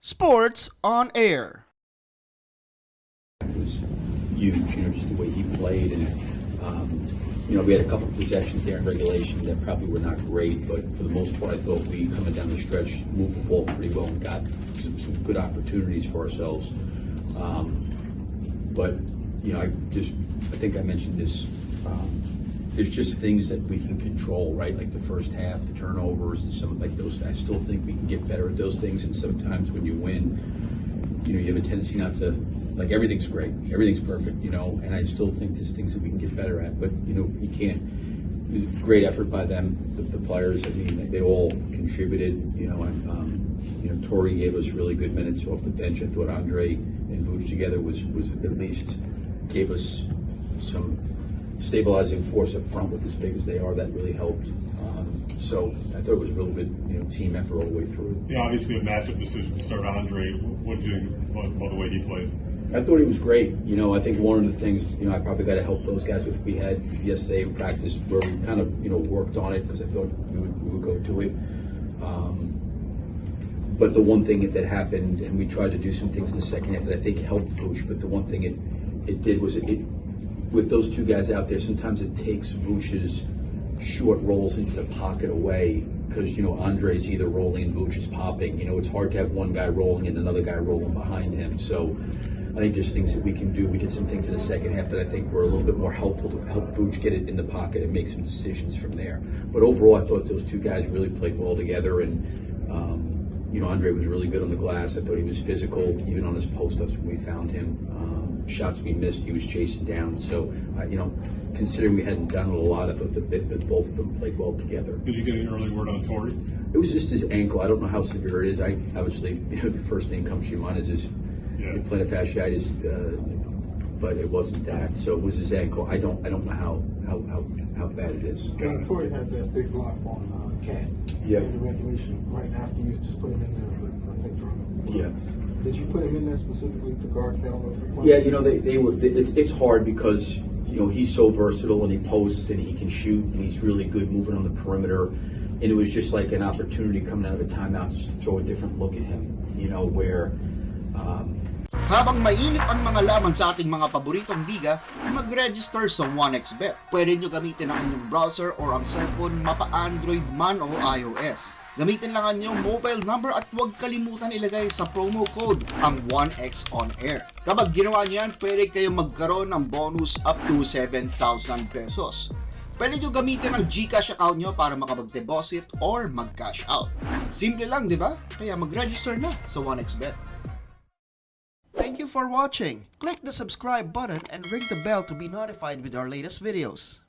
Sports on Air. It was huge, just the way he played. And, we had a couple of possessions there in regulation that probably were not great, but for the most part, I thought we, coming down the stretch, moved the ball pretty well and got some good opportunities for ourselves. I think I mentioned this. There's just things that we can control, right? Like the first half, the turnovers and some like those. I still think we can get better at those things. And sometimes when you win, you have a tendency not to, like, everything's great, everything's perfect, and I still think there's things that we can get better at. But, you can't, it was great effort by them, the players. I mean, they all contributed, Torrey gave us really good minutes off the bench. I thought Andre and Vooch together was at least gave us some stabilizing force up front with as big as they are. That really helped. So I thought it was a real good, team effort all the way through. Yeah, obviously a matchup decision to start Andre. What did you think about the way he played? I thought he was great. I think one of the things, I probably got to help those guys with. We had yesterday in practice where we kind of, worked on it because I thought we would go to it. But the one thing that happened, and we tried to do some things in the second half that I think helped Vooch, but the one thing it did was it with those two guys out there, sometimes it takes Vooch's short rolls into the pocket away because, Andre's either rolling and Vooch is popping. It's hard to have one guy rolling and another guy rolling behind him. So I think there's things that we can do. We did some things in the second half that I think were a little bit more helpful to help Vooch get it in the pocket and make some decisions from there. But overall, I thought those two guys really played well together. And, Andre was really good on the glass. I thought he was physical, even on his post-ups when we found him. Shots we missed, he was chasing down. So, considering we hadn't done it a lot, I thought that both of them played well together. Did you get an early word on Torrey? It was just his ankle. I don't know how severe it is. I obviously, the first thing that comes to your mind is his plantar fasciitis, but it wasn't that. So it was his ankle. I don't know how bad it is. Torrey had that big block on Cat in the regulation right after you just put him in there for I think Drummond. Yeah. Did you put him in there specifically to guard Cal? Yeah, they were. It's hard because he's so versatile and he posts and he can shoot and he's really good moving on the perimeter. And it was just like an opportunity coming out of a timeout to throw a different look at him. Where. Habang mainit ang mga laman sa ating mga paboritong liga, mag-register sa 1xBet. Pwede nyo gamitin ang inyong browser or ang cellphone, mapa-Android man o iOS. Gamitin lang ang inyong mobile number at huwag kalimutan ilagay sa promo code ang 1x on air. Kapag ginawa nyo yan, pwede kayong magkaroon ng bonus up to 7,000 pesos. Pwede nyo gamitin ang GCash account nyo para makapag-deposit or mag-cash out. Simple lang, di ba? Kaya mag-register na sa 1xBet. Thank you for watching. Click the subscribe button and ring the bell to be notified with our latest videos.